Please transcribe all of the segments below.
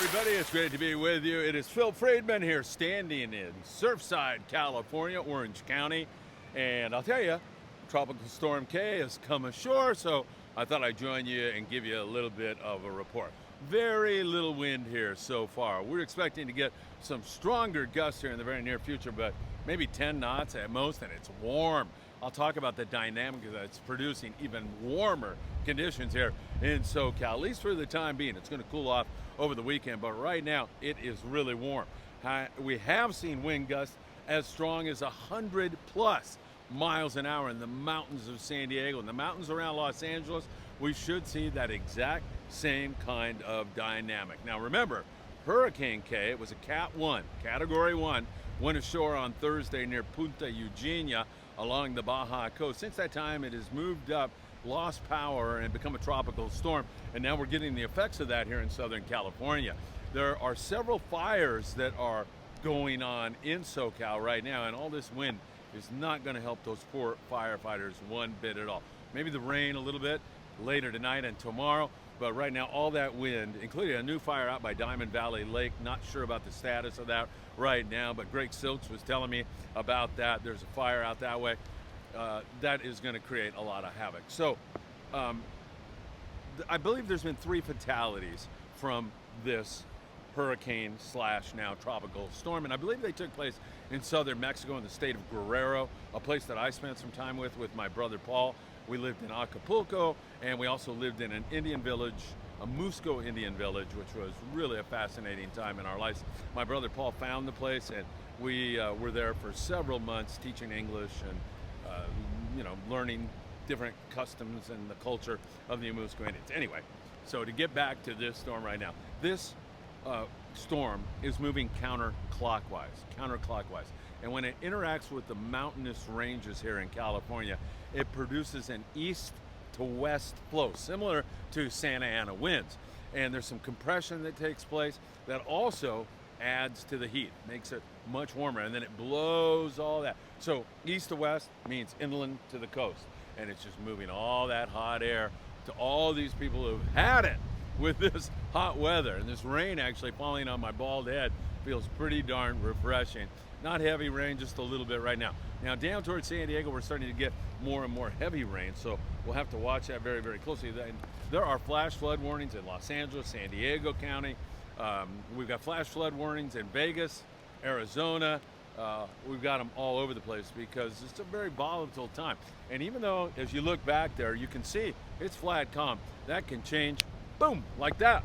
everybody. It's great to be with you. It is Phil Friedman here, standing in Surfside, California, Orange County. And I'll tell you, Tropical Storm K has come ashore, so I thought I'd join you and give you a little bit of a report. Very little wind here so far. We're expecting to get some stronger gusts here in the very near future, but maybe 10 knots at most, and it's warm. I'll talk about the dynamic that's producing even warmer conditions here in SoCal, at least for the time being. It's going to cool off over the weekend, but right now it is really warm. We have seen wind gusts as strong as 100 plus miles an hour in the mountains of San Diego and the mountains around Los Angeles. We should see that exact same kind of dynamic. Now remember, Hurricane K, it was a Cat 1, Category 1, went ashore on Thursday near Punta Eugenia along the Baja coast. Since that time, it has moved up, lost power, and become a tropical storm, and now we're getting the effects of that here in Southern California. There are several fires that are going on in SoCal right now, and all this wind is not going to help those poor firefighters one bit at all. Maybe the rain a little bit later tonight and tomorrow, but right now all that wind, including a new fire out by Diamond Valley Lake, not sure about the status of that right now, but Greg Silks was telling me about that. There's a fire out that way. That is going to create a lot of havoc. So I believe there's been 3 fatalities from this hurricane slash now tropical storm, and I believe they took place in southern Mexico in the state of Guerrero, a place that I spent some time with my brother Paul. We lived in Acapulco, and we also lived in an Indian village, a Musco Indian village, which was really a fascinating time in our lives. My brother Paul found the place, and we were there for several months teaching English and learning different customs and the culture of the Musco Indians. Anyway, so to get back to this storm right now, this storm is moving counterclockwise. And when it interacts with the mountainous ranges here in California, it produces an east to west flow, similar to Santa Ana winds. And there's some compression that takes place that also adds to the heat, makes it much warmer, and then it blows all that. So east to west means inland to the coast, and it's just moving all that hot air to all these people who've had it with this hot weather. And this rain actually falling on my bald head feels pretty darn refreshing. Not heavy rain, just a little bit right now. Now down towards San Diego, we're starting to get more and more heavy rain, so we'll have to watch that very, very closely. There are flash flood warnings in Los Angeles, San Diego County. We've got flash flood warnings in Vegas, Arizona. We've got them all over the place because it's a very volatile time. And even though, as you look back there, you can see it's flat calm, that can change, boom, like that.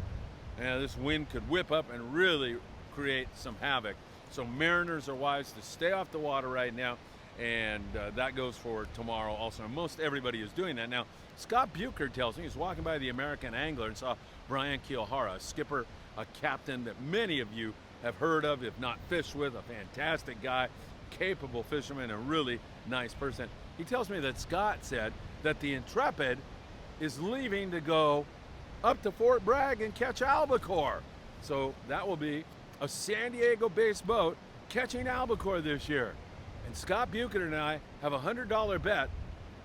And this wind could whip up and really create some havoc. So mariners are wise to stay off the water right now, and that goes for tomorrow also. And most everybody is doing that. Now, Scott Bucher tells me he's walking by the American Angler and saw Brian Kiyohara, a skipper, a captain that many of you have heard of, if not fished with, a fantastic guy, capable fisherman, a really nice person. He tells me that Scott said that the Intrepid is leaving to go up to Fort Bragg and catch albacore. So that will be a San Diego-based boat catching albacore this year. And Scott Bucher and I have a $100 bet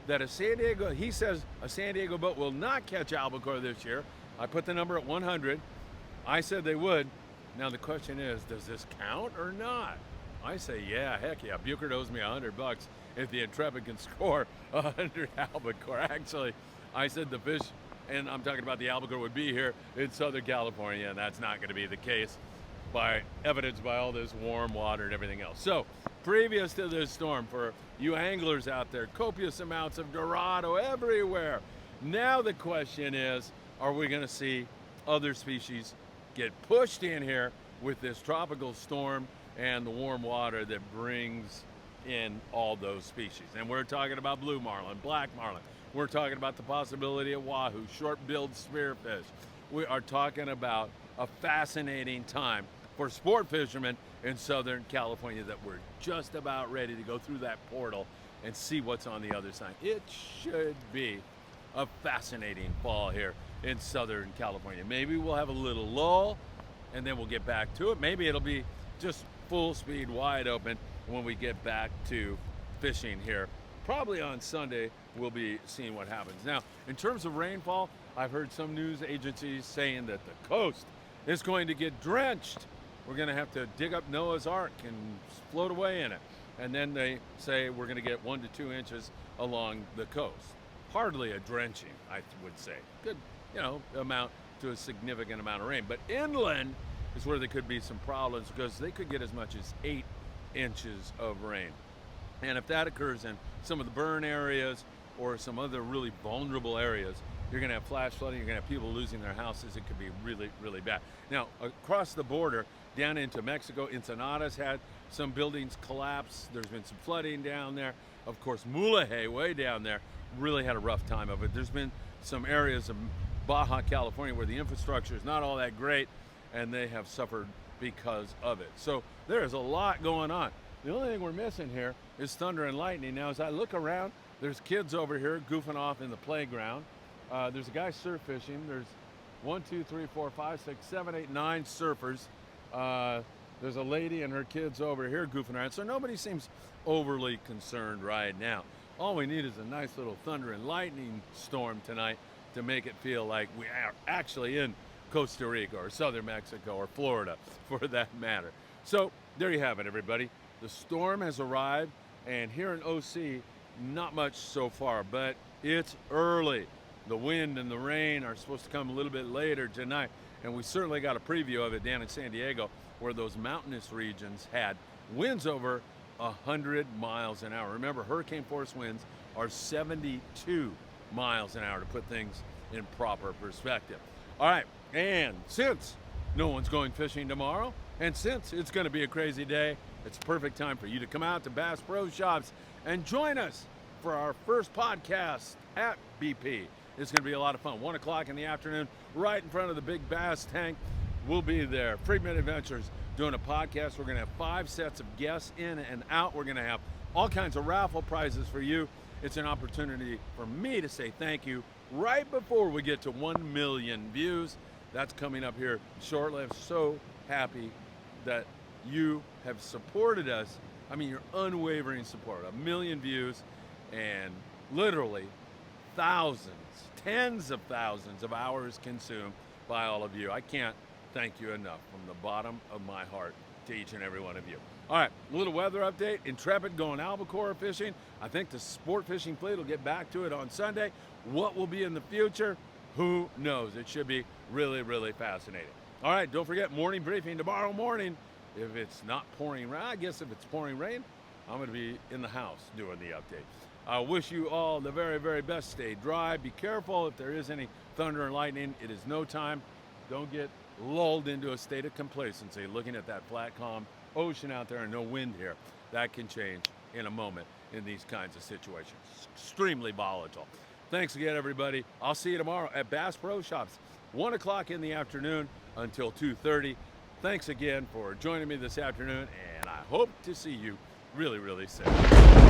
that he says a San Diego boat will not catch albacore this year. I put the number at 100. I said they would. Now the question is, does this count or not? I say, yeah, heck yeah. Bucher owes me $100 if the Intrepid can score 100 albacore. Actually, I said the fish, and I'm talking about the albacore, would be here in Southern California, and that's not going to be the case, by evidenced by all this warm water and everything else. So, previous to this storm, for you anglers out there, copious amounts of Dorado everywhere. Now the question is, are we going to see other species get pushed in here with this tropical storm and the warm water that brings in all those species? And we're talking about blue marlin, black marlin. We're talking about the possibility of wahoo, short-billed spearfish. We are talking about a fascinating time for sport fishermen in Southern California that we're just about ready to go through that portal and see what's on the other side. It should be a fascinating fall here in Southern California. Maybe we'll have a little lull and then we'll get back to it. Maybe it'll be just full speed, wide open when we get back to fishing here. Probably on Sunday, we'll be seeing what happens. Now, in terms of rainfall, I've heard some news agencies saying that the coast is going to get drenched. We're going to have to dig up Noah's Ark and float away in it. And then they say we're going to get 1 to 2 inches along the coast. Hardly a drenching, I would say. Good, amount to a significant amount of rain. But inland is where there could be some problems because they could get as much as 8 inches of rain. And if that occurs in some of the burn areas or some other really vulnerable areas, you're going to have flash flooding, you're going to have people losing their houses. It could be really, really bad. Now, across the border, down into Mexico, Ensenada's had some buildings collapse. There's been some flooding down there. Of course, Mulegé, way down there, really had a rough time of it. There's been some areas of Baja California where the infrastructure is not all that great, and they have suffered because of it. So there's a lot going on. The only thing we're missing here is thunder and lightning. Now, as I look around, there's kids over here goofing off in the playground. There's a guy surf fishing. There's 1, 2, 3, 4, 5, 6, 7, 8, 9 surfers. There's a lady and her kids over here goofing around. So nobody seems overly concerned right now. All we need is a nice little thunder and lightning storm tonight to make it feel like we are actually in Costa Rica or southern Mexico or Florida, for that matter. So there you have it, everybody. The storm has arrived, and here in OC, not much so far, but it's early. The wind and the rain are supposed to come a little bit later tonight, and we certainly got a preview of it down in San Diego, where those mountainous regions had winds over 100 miles an hour. Remember, hurricane force winds are 72 miles an hour, to put things in proper perspective. All right, and since no one's going fishing tomorrow, and since it's going to be a crazy day, it's a perfect time for you to come out to Bass Pro Shops and join us for our first podcast at BP. It's going to be a lot of fun. 1 o'clock in the afternoon, right in front of the big bass tank. We'll be there. Friedman Adventures doing a podcast. We're going to have 5 sets of guests in and out. We're going to have all kinds of raffle prizes for you. It's an opportunity for me to say thank you right before we get to 1 million views. That's coming up here shortly. I'm so happy that you have supported us. I mean, your unwavering support. 1 million views and literally thousands, tens of thousands of hours consumed by all of you. I can't thank you enough from the bottom of my heart to each and every one of you. All right, a little weather update. Intrepid going albacore fishing. I think the sport fishing fleet will get back to it on Sunday. What will be in the future? Who knows? It should be really, really fascinating. All right, don't forget morning briefing tomorrow morning. If it's not pouring rain, I guess if it's pouring rain, I'm going to be in the house doing the update. I wish you all the very, very best. Stay dry. Be careful if there is any thunder and lightning. It is no time. Don't get lulled into a state of complacency looking at that flat, calm ocean out there and no wind here. That can change in a moment in these kinds of situations. Extremely volatile. Thanks again, everybody. I'll see you tomorrow at Bass Pro Shops, 1 o'clock in the afternoon until 2:30. Thanks again for joining me this afternoon, and I hope to see you really, really soon.